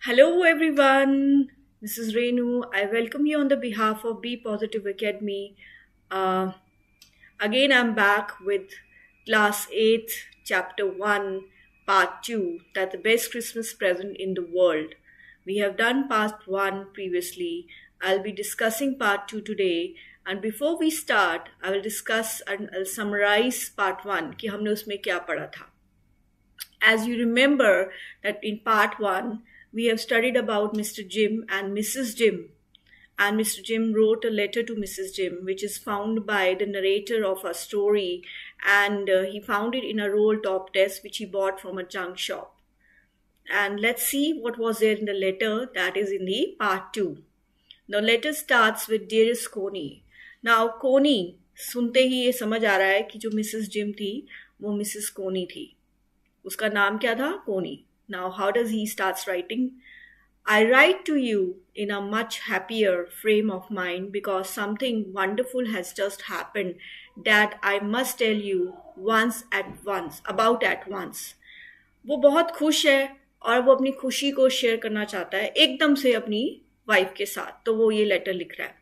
Hello everyone, this is Renu. I welcome you on the behalf of Be Positive Academy. Uh, Again, I'm back with Class 8, Chapter 1, Part 2, that the best Christmas present in the world. We have done Part 1 previously. I'll be discussing Part 2 today. And before we start, I will discuss and I'll summarize Part 1 कि हमने उसमें क्या पढ़ा था. As you remember that in part 1, we have studied about Mr. Jim and Mrs. Jim. And Mr. Jim wrote a letter to Mrs. Jim, which is found by the narrator of our story. And he found it in a roll top desk, which he bought from a junk shop. And let's see what was there in the letter that is in the part 2. The letter starts with Dearest Coney. Now, Coney, सुनते ही ये समझ आ रहा है कि जो Mrs gym थी वो Mrs कोनी थी. उसका नाम क्या था? कोनी. Now, how does he starts writing? I write to you in a much happier frame of mind because something wonderful has just happened that I must tell you about at once. वो बहुत खुश है और वो अपनी खुशी को share करना चाहता है एकदम से अपनी वाइफ के साथ. तो वो ये लेटर लिख रहा है.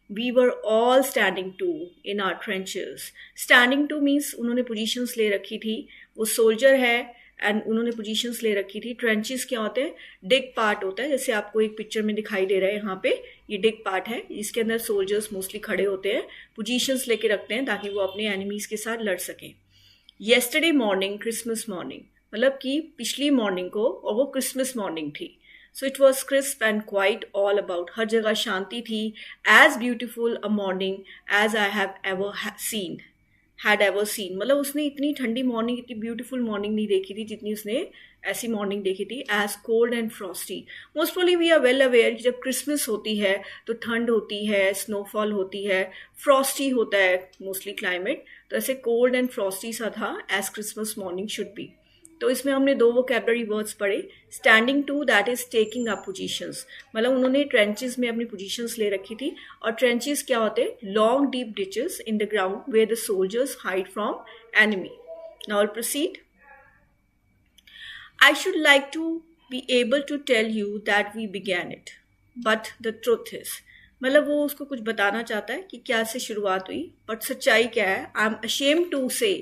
We were all standing to in our trenches. Standing to means उन्होंने पोजीशंस ले रखी थी. वो सोल्जर है एंड उन्होंने पोजीशंस ले रखी थी. ट्रेंचेस क्या होते हैं? डिग पार्ट होता है, जैसे आपको एक पिक्चर में दिखाई दे रहा है यहाँ पे. ये डिग पार्ट है जिसके अंदर सोल्जर्स मोस्टली खड़े होते हैं, पोजीशंस लेके रखते हैं ताकि वो अपने एनिमीज के साथ लड़ सकें. येस्टरडे मॉर्निंग, क्रिसमस मॉर्निंग, मतलब कि पिछली मॉर्निंग को, और वो क्रिसमस मॉर्निंग थी. So it was crisp and quite all about. हर जगह शांति थी. As beautiful a morning as I have ever seen. Had ever seen. मतलब उसने इतनी ठंडी मॉर्निंग, इतनी ब्यूटीफुल मॉर्निंग नहीं देखी थी जितनी उसने ऐसी मॉर्निंग देखी थी. As cold and frosty. Most probably we are well aware कि जब क्रिसमस होती है तो ठंड होती है, स्नोफॉल होती है, फ्रॉस्टी होता है मोस्टली क्लाइमेट. तो ऐसे कोल्ड एंड फ्रॉस्टी सा था as Christmas morning should be. तो इसमें हमने दो वोकैबुलरी वर्ड्स पढ़े. Standing to, that is taking up positions, मतलब उन्होंने ट्रेंचेस में अपनी पोजीशंस ले रखी थी. और ट्रेंचेस क्या होते हैं? Long deep ditches in the ground where the soldiers hide from enemy. Now will proceed. I should like to be able to tell you that we began it, but the truth is, मतलब वो उसको कुछ बताना चाहता है कि क्या से शुरुआत हुई, बट सच्चाई क्या है? आई एम अशेम्ड टू से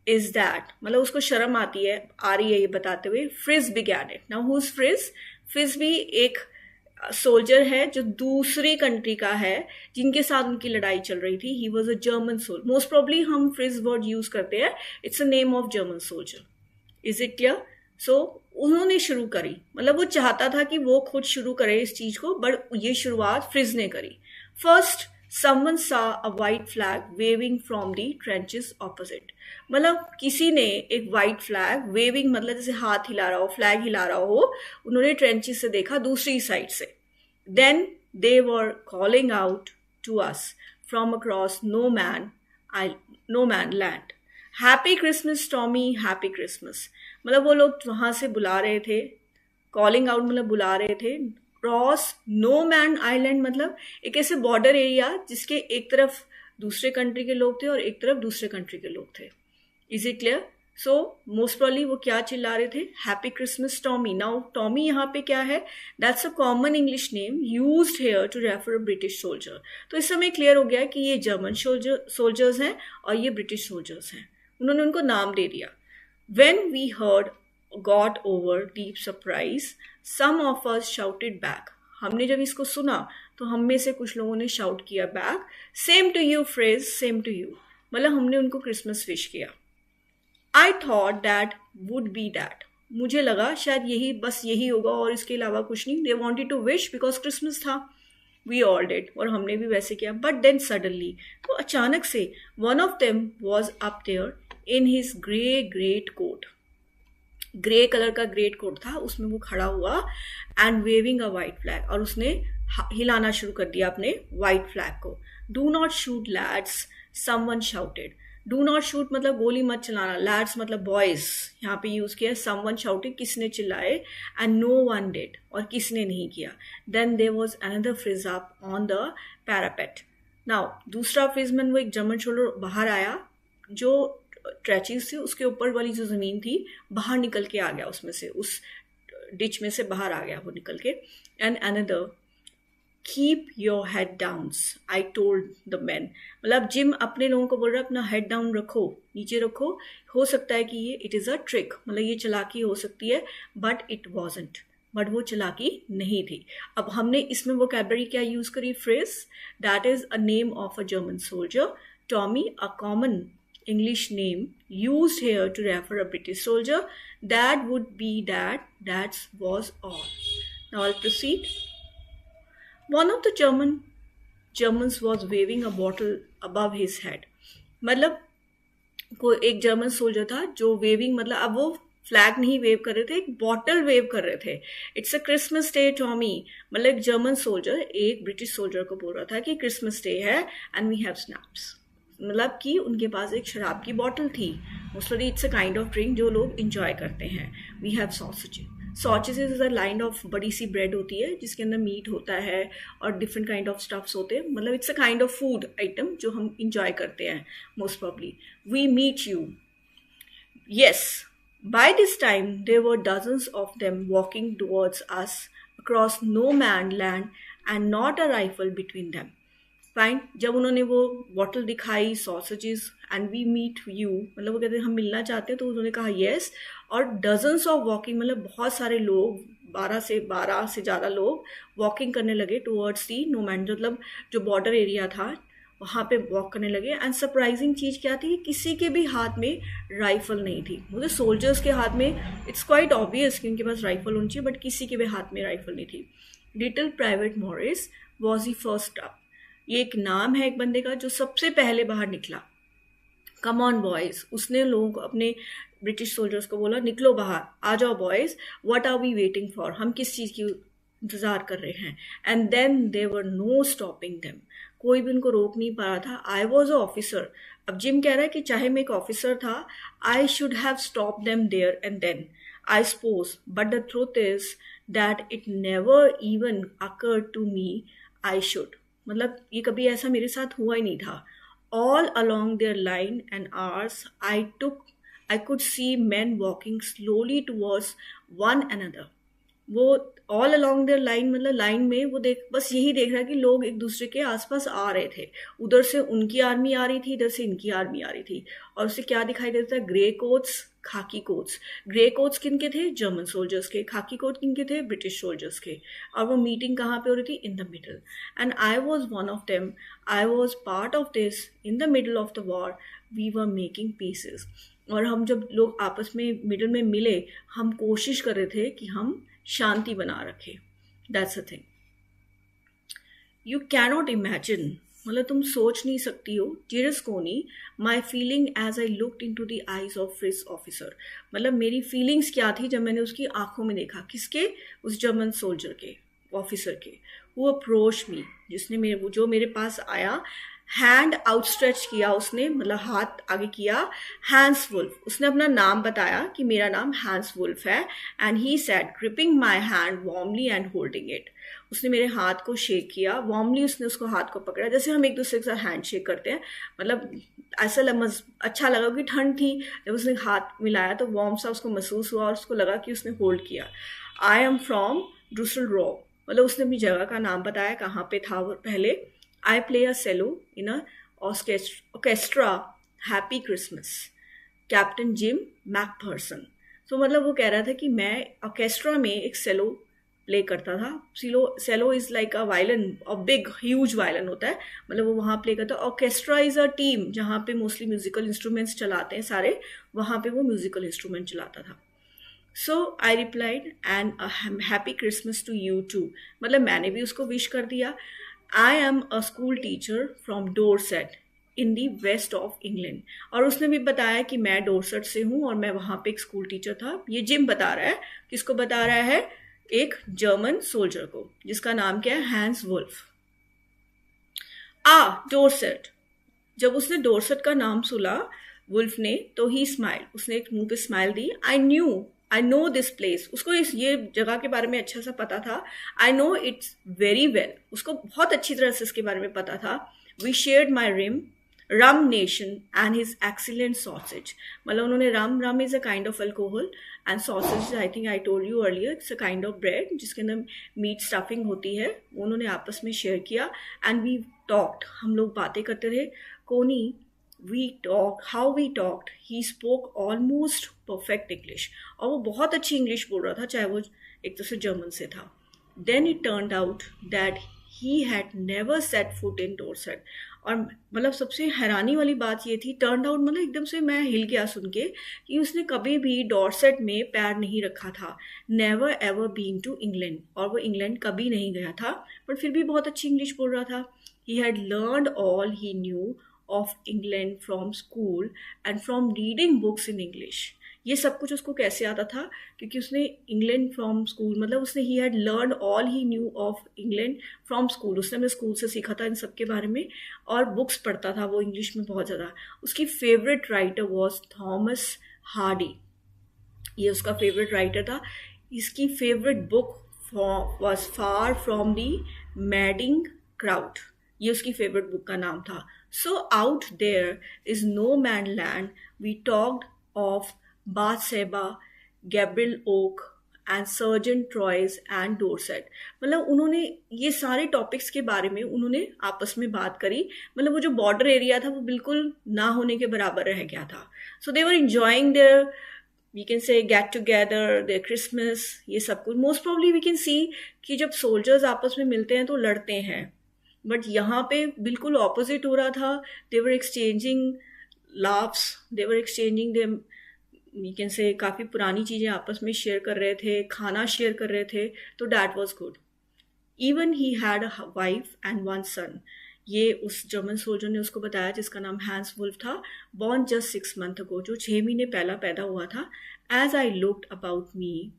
is that, मतलब उसको शर्म आती है, आ रही है ये बताते हुए. Fridge began it. Now who's fridge? Fridge भी एक सोल्जर है जो दूसरी कंट्री का है जिनके साथ उनकी लड़ाई चल रही थी. He was a German soldier. Most probably हम फ्रिज वर्ड यूज करते हैं. It's a name of German soldier. Is it clear? So उन्होंने शुरू करी, मतलब वो चाहता था कि वो खुद शुरू करे इस चीज को, बट ये शुरुआत फ्रिज ने करी. First someone saw a white flag waving from the trenches opposite. मतलब किसी ने एक white flag waving, मतलब जैसे हाथ हिला रहा हो, फ्लैग हिला रहा हो, उन्होंने ट्रेंचेस से देखा दूसरी साइड से. Then they were calling out to us from across no man land. Happy Christmas Tommy, Happy Christmas. मतलब वो लोग वहां से बुला रहे थे. Calling out मतलब बुला रहे थे. क्रॉस नो मैन आइलैंड, मतलब एक ऐसे बॉर्डर एरिया जिसके एक तरफ दूसरे कंट्री के लोग थे और एक तरफ दूसरे कंट्री के लोग थे. Is it clear? So most probably वो क्या चिल्ला रहे थे? Happy Christmas Tommy. Now Tommy यहाँ पे क्या है? That's a common English name used here to refer a British soldier. तो इस समय क्लियर हो गया कि ये जर्मन सोल्जर्स हैं और ये ब्रिटिश सोल्जर्स हैं. उन्होंने उनको नाम दे दिया. When we got over deep surprise, some of us shouted back. हमने जब इसको सुना तो हम में से कुछ लोगों ने शाउट किया back. Same to you phrase, same to you, मतलब हमने उनको क्रिसमस विश किया. I thought that would be that, मुझे लगा शायद यही, बस यही होगा और इसके अलावा कुछ नहीं. They wanted to wish because Christmas था. वी ऑल डिड, और हमने भी वैसे किया. बट देन सडनली, तो अचानक से, one of them was up there in his great coat. Grey colour का ग्रेट कोट था, उसमें वो खड़ा हुआ and waving a white flag, और उसने हिलाना शुरू कर दिया अपने वाइट फ्लैग को. Do not shoot lads, someone shouted. Do not shoot मतलब गोली मत चलाना. लैड्स मतलब बॉयज यहाँ पे यूज किया. समवन शाउटेड, किसने चिल्लाए. एंड नो वन डिड, और किसने नहीं किया. Then there was another Fritz up on the parapet. Now दूसरा फ्रिजमैन, वो एक जर्मन शोल्डर बाहर आया, जो ट्रेचेस थी उसके ऊपर वाली जो जमीन थी बाहर निकल के आ गया उसमें से, उस डिच में से बाहर आ गया वो निकल के. And another, keep your head down, I told the man. मतलब जिम अपने लोगों को बोल रहा है अपना हेड डाउन रखो, नीचे रखो. हो सकता है कि ये इट इज़ अ ट्रिक, मतलब ये चालाकी हो सकती है, बट इट वॉजंट. बट वो चालाकी नहीं थी. अब हमने इसमें वोकैबुलरी क्या यूज़ करी, phrase. That is a name of a German soldier, Tommy, a common English name used here to refer a British soldier. That would be that. That was all. Now I'll proceed. One of the Germans was waving a bottle above his head. मतलब कोई एक German soldier था जो waving, मतलब अब वो flag नहीं wave कर रहे थे, एक बॉटल वेव कर रहे थे. It's a Christmas day Tommy. मतलब एक जर्मन सोल्जर एक ब्रिटिश सोल्जर को बोल रहा था कि क्रिसमस डे है एंड वी हैव स्नैप्स. मतलब कि उनके पास एक शराब की बॉटल थी. Mostly it's a kind of drink जो लोग इंजॉय करते हैं. We have sausages. Sausages is a line of बड़ी सी ब्रेड होती है जिसके अंदर मीट होता है और डिफरेंट काइंड ऑफ स्टफ्स होते हैं. मतलब it's a kind of food item जो हम इंजॉय करते हैं most probably. We meet you. Yes, by this time there were dozens of them walking towards us across no man land and not a rifle between them. Fine. जब उन्होंने वो bottle दिखाई, sausages and we meet you, मतलब वो कहते हैं हम मिलना चाहते हैं, तो उन्होंने कहा येस. और डजन्स ऑफ वॉकिंग, मतलब बहुत सारे लोग, 12 से ज़्यादा लोग वॉकिंग करने लगे टुवर्ड्स दी नो मैन, मतलब जो बॉर्डर एरिया था वहाँ पे वॉक करने लगे. एंड सरप्राइजिंग चीज़ क्या थी, किसी के भी हाथ में राइफल नहीं थी. मुझे सोल्जर्स के हाथ में इट्स क्वाइट ऑब्वियस कि उनके पास राइफल होनी चाहिए, बट किसी के भी हाथ में राइफल नहीं थी. Little private Morris was he first up. ये एक नाम है एक बंदे का जो सबसे पहले बाहर निकला. कम ऑन बॉयज, उसने लोगों को, अपने ब्रिटिश सोल्जर्स को बोला निकलो बाहर, आ जाओ boys, what are we waiting for, हम किस चीज़ की इंतज़ार कर रहे हैं. And then there were no stopping them. कोई भी उनको रोक नहीं पा रहा था. I was a officer. अब जिम कह रहा है कि चाहे मैं एक ऑफिसर था, I should have stop them there and then, I suppose, but the truth is that it never even occur to me I should. मतलब ये कभी ऐसा मेरे साथ हुआ ही नहीं था. All along their line and ours, I could see men walking slowly towards one another. वो ऑल अलॉन्ग देयर लाइन, मतलब लाइन में वो बस यही देख रहा है कि लोग एक दूसरे के आसपास आ रहे थे. उधर से उनकी आर्मी आ रही थी, इधर से इनकी आर्मी आ रही थी. और उसे क्या दिखाई देता है, ग्रे कोट्स, खाकी कोट्स. ग्रे कोट्स किन के थे, जर्मन सोल्जर्स के. खाकी कोट किन के थे, ब्रिटिश सोल्जर्स के. और वो मीटिंग कहाँ पे हो रही थी, in the middle. And I was one of them. I was part of this. In the middle of the war we were making pieces. और हम जब लोग आपस में मिडल में मिले, हम कोशिश कर रहे थे कि हम शांति बना रखें. That's a thing you cannot imagine. मतलब तुम सोच नहीं सकती हो. जीरस Connie, my feeling as I looked into the eyes of this officer. मतलब मेरी फीलिंग्स क्या थी जब मैंने उसकी आंखों में देखा. किसके, उस जर्मन सोल्जर के, ऑफिसर के. वो अप्रोच मी, जिसने जो मेरे पास आया. हैंड आउटस्ट्रेच किया उसने, मतलब हाथ आगे किया. हैंस वुल्फ, उसने अपना नाम बताया कि मेरा नाम हैंस वुल्फ है. And he said, gripping my hand warmly and holding it. उसने मेरे हाथ को शेक किया वार्मली. उसने उसको हाथ को पकड़ा जैसे हम एक दूसरे के साथ हैंड शेक करते हैं. मतलब ऐसा अच्छा लगा कि ठंड थी. जब उसने हाथ मिलाया तो वार्म सा उसको महसूस हुआ और उसको लगा कि उसने होल्ड किया. आई एम फ्रॉम ड्रूसल रॉ. मतलब उसने अपनी जगह का नाम बताया, कहाँ पे था वो पहले. I play a cello in a orchestra. Happy Christmas. Captain Jim McPherson. So मतलब वो कह रहा था कि मैं ऑर्केस्ट्रा में एक सेलो प्ले करता था. सेलो इज लाइक अ वायलिन, और बिग ह्यूज वायलिन होता है. मतलब वो वहाँ प्ले करता है. ऑर्केस्ट्रा इज अ टीम जहाँ पे मोस्टली म्यूजिकल इंस्ट्रूमेंट्स चलाते हैं सारे. वहाँ पे वो म्यूजिकल इंस्ट्रूमेंट चलाता था. So I replied, and happy Christmas to you too. मतलब मैंने भी उसको विश कर दिया. I am a school teacher from Dorset in the west of England. और उसने भी बताया कि मैं डोरसेट से हूँ और मैं वहाँ पे एक स्कूल टीचर था. ये जिम बता रहा है. किसको बता रहा है, एक जर्मन सोल्जर को जिसका नाम क्या है, हैंस वुल्फ. डोरसेट. जब उसने डोरसेट का नाम सुना वुल्फ ने, तो ही स्माइल, उसने एक मुंह पे smile the. I know this place. उसको ये जगह के बारे में अच्छा सा पता था. I know it's very well. उसको बहुत अच्छी तरह से इसके बारे में पता था. We shared my rum rum nation and his excellent sausage. मतलब उन्होंने rum is a kind of alcohol and sausage I think I told you earlier it's a kind of bread जिसके अंदर meat stuffing होती है, उन्होंने आपस में share किया and we talked, हम लोग बातें करते रहे. कोनी how we talked, he spoke almost perfect English और वो बहुत अच्छी English बोल रहा था चाहे वो एक तरह से जर्मन से था. Then it turned out that he had never set foot in Dorset. और मतलब सबसे हैरानी वाली बात ये थी, टर्न आउट मतलब एकदम से मैं हिल गया सुन के कि उसने कभी भी डॉर्सेट में पैर नहीं रखा था. Never ever been to England, और वो इंग्लैंड कभी नहीं गया था, बट फिर भी बहुत अच्छी इंग्लिश बोल रहा था. He had learned all he new of England from school and from reading books in English. ये सब कुछ उसको कैसे आता था, क्योंकि उसने इंग्लैंड फ्रॉम स्कूल मतलब उसने he had learn all he new of England from school, उसने अपने स्कूल से सीखा था इन सब के बारे में, और बुक्स पढ़ता था वो इंग्लिश में बहुत ज़्यादा. उसकी favourite writer was Thomas Hardy, ये उसका फेवरेट राइटर था. इसकी favourite book was far from the madding crowd, ये उसकी फेवरेट बुक का नाम था. So out there is no man land we talked of Bathsheba, Gabriel Oak and sergeant Troy's and Dorset. मतलब उन्होंने ये सारे टॉपिक्स के बारे में उन्होंने आपस में बात करी. मतलब वो जो बॉर्डर एरिया था वो बिल्कुल ना होने के बराबर रह गया था. So they were enjoying their we can say get together, their Christmas, ये सब कुछ. Most probably we can see कि जब सोल्जर्स आपस में मिलते हैं तो लड़ते हैं, बट यहाँ पे बिल्कुल ऑपोजिट हो रहा था. They were exchanging laughs, they were exchanging them, we can say काफ़ी पुरानी चीज़ें आपस में शेयर कर रहे थे, खाना शेयर कर रहे थे, तो that was good. Even he had a wife and one son, ये उस जर्मन सोल्जर ने उसको बताया जिसका नाम हैंस वुल्फ था, बॉर्न जस्ट 6 months ago, जो 6 महीने पहला पैदा हुआ था. As I looked about me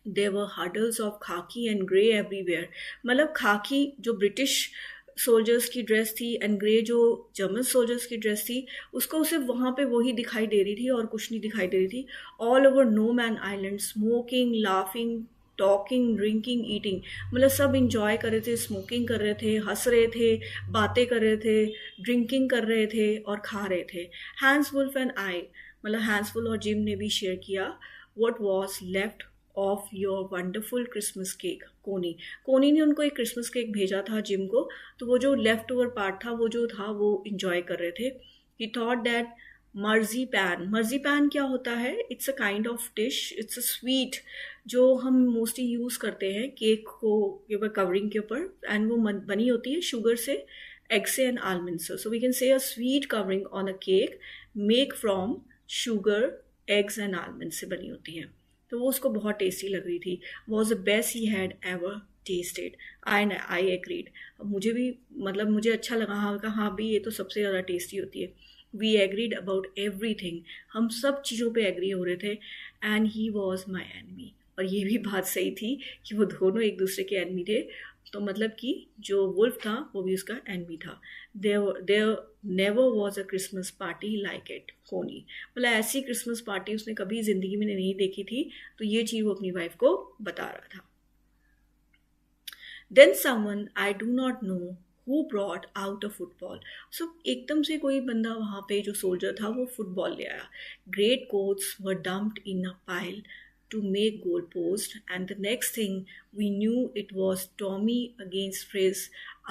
there were huddles of khaki and grey everywhere. मतलब खाकी जो ब्रिटिश सोल्जर्स की ड्रेस थी एंड ग्रे जो जर्मन सोल्जर्स की ड्रेस थी, उसको सिर्फ वहाँ पे वही दिखाई दे रही थी और कुछ नहीं दिखाई दे रही थी. All over no man island, smoking, laughing, talking, drinking, eating. मतलब सब इंजॉय कर रहे थे, स्मोकिंग कर रहे थे, हंस रहे थे, बातें कर रहे थे, ड्रिंकिंग कर रहे थे और खा रहे थे. हैंस वुल्फ एंड आई, मतलब हैंस वुल्फ और जिम ने भी शेयर किया what was left of your wonderful Christmas cake. कोनी ने उनको एक क्रिसमस केक भेजा था जिम को, तो वो जो लेफ्ट ओवर पार्ट था वो जो था वो इंजॉय कर रहे थे. ही थॉट दैट मर्जीपैन क्या होता है, it's a kind of dish, it's a sweet जो हम मोस्टली यूज़ करते हैं केक को के ऊपर, कवरिंग के ऊपर, एंड वो बनी होती है शुगर से, एग से एंड आलमंड से. सो we can say a sweet covering on a cake make from sugar, eggs and almond से बनी होती है. तो वो उसको बहुत टेस्टी लग रही थी. Was the best he had ever tested. I agreed. मुझे भी मतलब मुझे अच्छा लगा, हाँ भी ये तो सबसे ज़्यादा टेस्टी होती है. वी एग्रीड अबाउट एवरीथिंग, हम सब चीज़ों पे एग्री हो रहे थे. And he was my enemy, और ये भी बात सही थी कि वो दोनों एक दूसरे के एनमी थे. तो मतलब कि जो वुल्फ था वो भी उसका एनमी था. There never was a Christmas party like it. Connie मतलब ऐसी क्रिसमस पार्टी उसने कभी ज़िंदगी में नहीं देखी थी. तो ये चीज़ वो अपनी वाइफ को बता रहा था. Then someone I do not know who brought out a football. So एकदम से कोई बंदा वहाँ पे जो सोल्जर था वो फुटबॉल ले आया. Great quotes were dumped in a pile to make goal post, and the next thing we knew it was Tommy against Frizz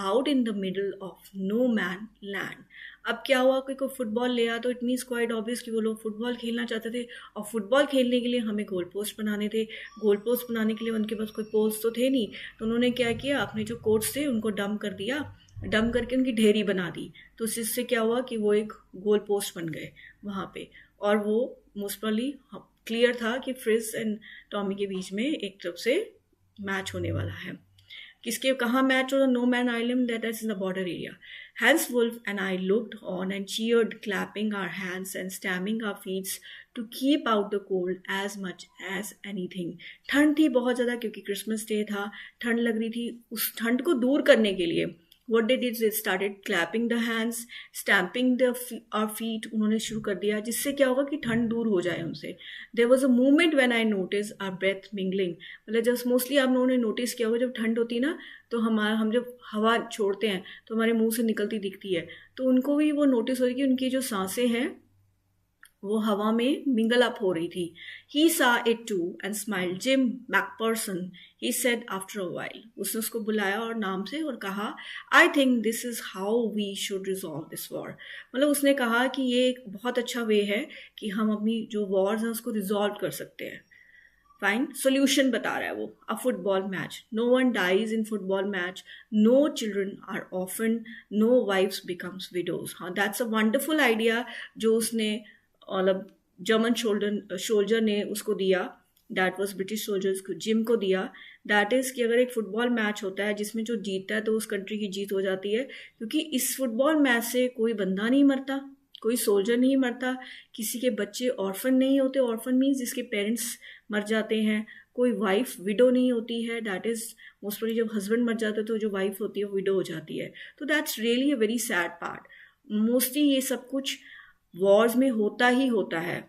out in the middle of no man land. अब क्या हुआ कि कोई football ले आया तो it means quite obvious कि वो लोग फुटबॉल खेलना चाहते थे, और फुटबॉल खेलने के लिए हमें गोल पोस्ट बनाने थे. गोल पोस्ट बनाने के लिए उनके पास कोई पोस्ट तो थे नहीं, तो उन्होंने क्या किया, अपने जो कोर्ट्स थे उनको डंप कर दिया, डंप करके उनकी ढेरी बना दी. तो इससे क्या हुआ कि वो एक गोल पोस्ट बन गए वहाँ पे, और वो मोस्ट प्रॉब्ली क्लियर था कि फ्रिज एंड टॉमी के बीच में एक तरफ से मैच होने वाला है. किसके कहाँ मैच हो? No man island, that is in the border area. Hans Wolf and I looked on and cheered, clapping our hands and stamping our feet to keep out the cold as much as anything. ठंड थी बहुत ज़्यादा क्योंकि Christmas day था, ठंड लग रही थी. उस ठंड को दूर करने के लिए what they did, they started clapping the hands, stamping our feet, उन्होंने शुरू कर दिया, जिससे क्या होगा कि ठंड दूर हो जाए हमसे. There was a moment when I noticed our breath mingling. मतलब जब मोस्टली आप लोगों ने नोटिस किया होगा, जब ठंड होती है ना, तो हम जब हवा छोड़ते हैं तो हमारे मुंह से निकलती दिखती है, तो उनको भी वो नोटिस हो रही कि उनकी जो सांसें हैं वो हवा में मिंगल अप हो रही थी. He saw it too and smiled. Jim McPherson, he said after a while. उसने उसको बुलाया और नाम से और कहा, I think this is how we should resolve this war. मतलब उसने कहा कि ये एक बहुत अच्छा वे है कि हम अपनी जो वॉर्स हैं उसको रिजॉल्व कर सकते हैं. फाइन सोल्यूशन बता रहा है वो. A football match. No one dies in football match. No children are orphan. No wives becomes widows. हाँ, दैट्स अ वंडरफुल आइडिया जो उसने मतलब जर्मन सोल्जर ने उसको दिया. दैट वॉज ब्रिटिश सोल्जर्स को, जिम को दिया. दैट इज़ कि अगर एक फुटबॉल मैच होता है जिसमें जो जीतता है तो उस कंट्री की जीत हो जाती है, क्योंकि इस फुटबॉल मैच से कोई बंदा नहीं मरता, कोई सोल्जर नहीं मरता, किसी के बच्चे ऑर्फन नहीं होते. ऑर्फन मीन्स जिसके पेरेंट्स मर जाते हैं. कोई वाइफ विडो नहीं होती है. दैट इज़ मोस्टली जब हस्बैंड मर जाता है तो जो वाइफ होती है वो विडो हो जाती है. तो that's really a very sad part. Mostly ये सब कुछ वॉर्स में होता ही होता है.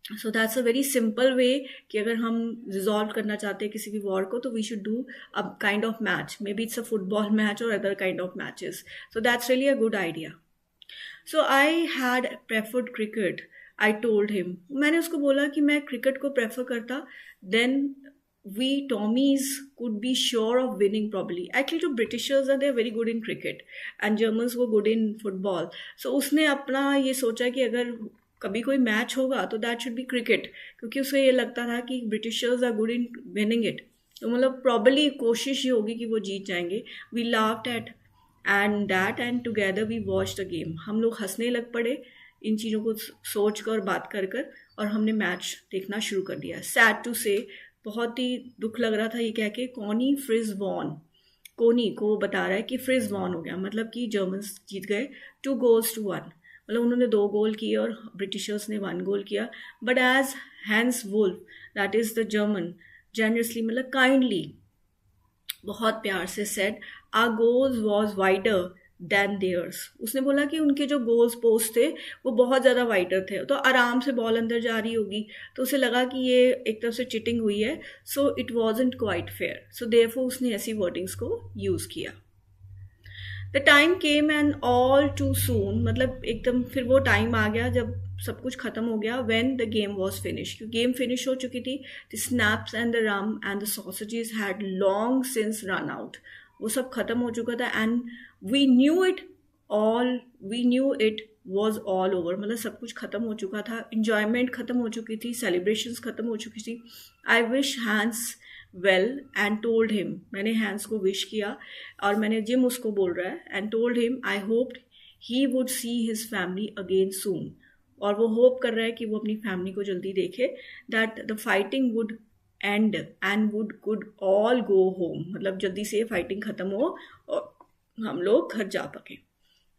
So that's a very simple way कि अगर हम रिजॉल्व करना चाहते हैं किसी भी वॉर को, तो we should do a kind of match. Maybe it's a football match और other kind of matches. So that's really a good idea. So I had preferred cricket. I told him. मैंने उसको बोला कि मैं cricket को prefer करता. Then we Tommies could be sure of winning probably. Actually, तो Britishers are they're very good in cricket and Germans were good in football. So उसने अपना ये सोचा कि अगर कभी कोई मैच होगा तो दैट शुड बी क्रिकेट, क्योंकि उसे ये लगता था कि Britishers are good in winning it. तो मतलब प्रॉबली कोशिश ये होगी कि वो जीत जाएंगे. We laughed at and that and together we watch the game. हम लोग हंसने लग पड़े इन चीज़ों को सोच कर, बात कर कर, और हमने मैच देखना शुरू कर दिया. सैड टू से, बहुत ही दुख लग रहा था ये कह के, कॉनी फ्रिज वॉन. कोनी को बता रहा है कि फ्रिज वॉन हो गया, मतलब कि जर्मन्स जीत गए 2-1. मतलब उन्होंने 2 गोल किए और ब्रिटिशर्स ने 1 गोल किया. But as Hans Wolf, that is the German, generously मतलब काइंडली, बहुत प्यार से said, our goals was wider than theirs. उसने बोला कि उनके जो गोल्स पोस्ट थे वो बहुत ज़्यादा वाइडर थे. तो आराम से बॉल अंदर जा रही होगी तो उसे लगा कि ये एक तरफ से चिटिंग हुई है. So it wasn't quite fair. So therefore उसने ऐसी वर्डिंग्स को यूज़ किया. The time came and all too soon, मतलब एकदम फिर वो टाइम आ गया जब सब कुछ खत्म हो गया. When the game was finish, क्योंकि गेम फिनिश हो चुकी थी. The schnapps and the rum and the sausages had long since run out. वो सब खत्म हो चुका था. And we knew it was all over. मतलब सब कुछ खत्म हो चुका था. इंजॉयमेंट खत्म हो चुकी थी. सेलिब्रेशंस खत्म हो चुकी थी. I wish Hans well and told him. मैंने हैंस को विश किया और मैंने, जिम उसको बोल रहा है, and told him I hoped he would see his family again soon. और वो होप कर रहा है कि वो अपनी फैमिली को जल्दी देखे. That the fighting would and and would could all go home. मतलब जल्दी से फाइटिंग खत्म हो और हम लोग घर जा पाए.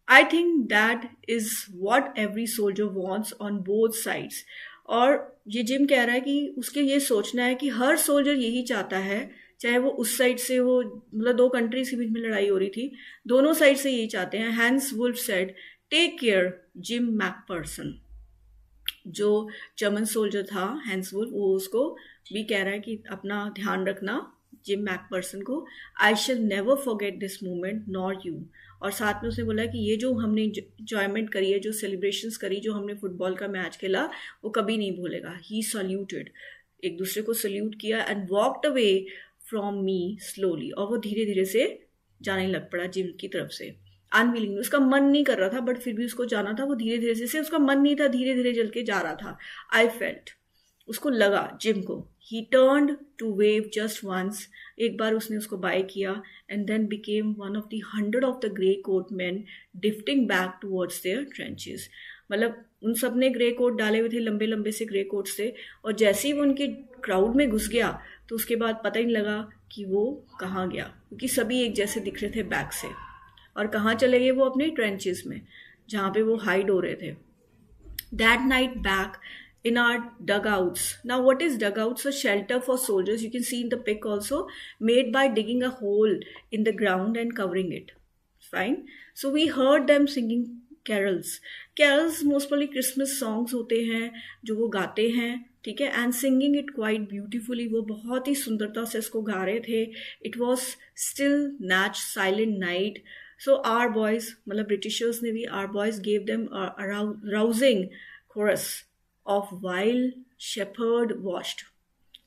I think that is what every soldier wants on both sides. और ये जिम कह रहा है कि उसके ये सोचना है कि हर सोल्जर यही चाहता है, चाहे वो उस साइड से हो, मतलब 2 कंट्रीज के बीच में लड़ाई हो रही थी, दोनों साइड से यही चाहते हैं. Hans Wolf said, take care Jim McPherson. जो जर्मन सोल्जर था हैंस वुल्फ, वो उसको भी कह रहा है कि अपना ध्यान रखना जिम मैकपर्सन को. I shall never forget this moment nor you. और साथ में उसने बोला कि ये जो हमने इंजॉयमेंट करी है, जो सेलिब्रेशंस करी, जो हमने फुटबॉल का मैच खेला, वो कभी नहीं भूलेगा. ही सल्यूटेड, एक दूसरे को सल्यूट किया. And walked away from me slowly. और वो धीरे धीरे से जाने लग पड़ा जिम की तरफ से. अनविलिंग, उसका मन नहीं कर रहा था बट फिर भी उसको जाना था. वो धीरे धीरे से, उसका मन नहीं था, धीरे धीरे चल के जा रहा था. आई फेल्ट, उसको लगा जिम को. He turned to wave just once. एक बार उसने उसको बाय किया. And then became one of the 100 of the grey coat man drifting back towards their trenches. मतलब उन सब ने ग्रे कोट डाले हुए थे, लंबे लंबे से ग्रे कोट्स थे. और जैसे ही वो उनके क्राउड में घुस गया तो उसके बाद पता ही नहीं लगा कि वो कहाँ गया, क्योंकि सभी एक जैसे दिख रहे थे बैक से. और कहाँ चले गए वो? अपने ट्रेंचेस में, जहाँ पे वो हाइड हो रहे थे. That night back in our dugouts. Now what is dugouts? A shelter for soldiers, you can see in the pic also, made by digging a hole in the ground and covering it. fine. So we heard them singing carols. Carols mostly Christmas songs होते हैं जो वो गाते हैं, ठीक है, and singing it quite beautifully. वो बहुत ही सुंदरता से इसको गा रहे थे. इट वॉज स्टिल नैच silent night. So our boys, मतलब ब्रिटिशर्स ने भी, our boys gave them rousing chorus of while shepherds watched.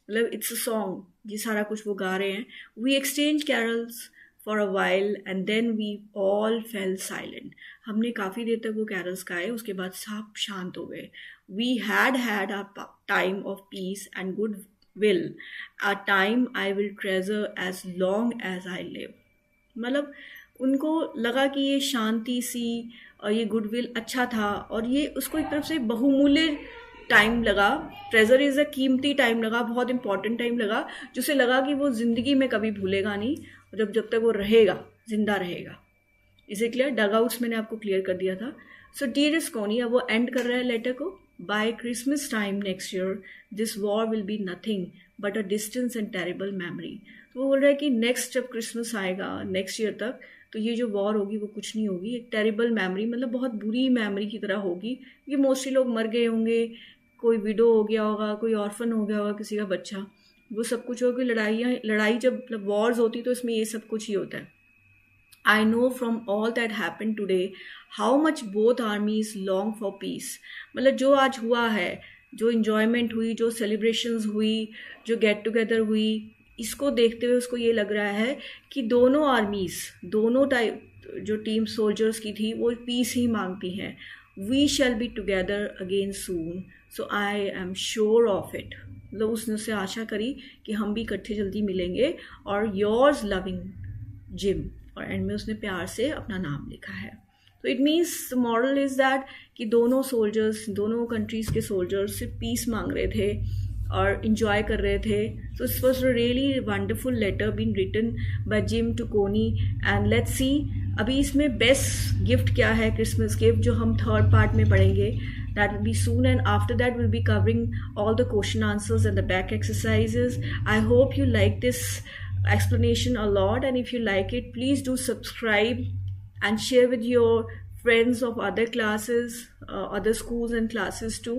मतलब इट्स अ सॉन्ग, ये सारा कुछ वो गा रहे हैं. We exchange carols for a while and then we all fell silent. हमने काफ़ी देर तक वो कैरल्स गाए, उसके बाद सब शांत हो गए. We had a time of peace and good will, a time I will treasure as long as I live. मतलब उनको लगा कि ये शांति सी और ये गुडविल अच्छा था, और ये उसको एक तरफ से बहुमूल्य टाइम लगा. ट्रेजर इज़ अ कीमती टाइम लगा, बहुत इंपॉर्टेंट टाइम लगा, जिसे लगा कि वो ज़िंदगी में कभी भूलेगा नहीं, जब तक वो रहेगा, जिंदा रहेगा. इसे क्लियर? डगआउट्स मैंने आपको क्लियर कर दिया था. सो डियरेस्ट कोनी, अब वो एंड कर रहा है लेटर को. By Christmas time next year this war will be nothing but a distance and terrible memory. तो वो बोल रहा है कि नेक्स्ट जब क्रिसमस आएगा नेक्स्ट ईयर तक, तो ये जो वॉर होगी वो कुछ नहीं होगी, एक टेरिबल मेमोरी, मतलब बहुत बुरी मेमोरी की तरह होगी. ये मोस्टली लोग मर गए होंगे, कोई विडो हो गया होगा, कोई ऑर्फन हो गया होगा, किसी का बच्चा, वो सब कुछ होगी. लड़ाई जब मतलब वॉर्स होती तो इसमें ये सब कुछ ही होता है. I know from all that happened today how much both armies long for peace. मतलब जो आज हुआ है, जो enjoyment हुई, जो celebrations हुई, जो get together हुई, इसको देखते हुए उसको ये लग रहा है कि दोनों आर्मीज, दोनों टाइप जो टीम सोल्जर्स की थी वो पीस ही मांगती हैं. We shall be together again soon, so I am sure of it. मतलब उसने उससे आशा करी कि हम भी इकट्ठे जल्दी मिलेंगे. और योर्स लविंग जिम, और एंड में उसने प्यार से अपना नाम लिखा है. तो it means the moral is that कि दोनों सोल्जर्स, दोनों कंट्रीज़ के सोल्जर्स सिर्फ पीस मांग रहे थे और इन्जॉय कर रहे थे. So is was a really wonderful letter been written by Jim to Connie. And let's see अभी इसमें बेस्ट गिफ्ट क्या है, क्रिसमस गिफ्ट, जो हम थर्ड पार्ट में पढ़ेंगे. That will be soon, and after that we'll be covering all the question answers and the back exercises. I hope you like this explanation a lot, and if you like it, please do subscribe and share with your friends of other classes, other schools and classes too.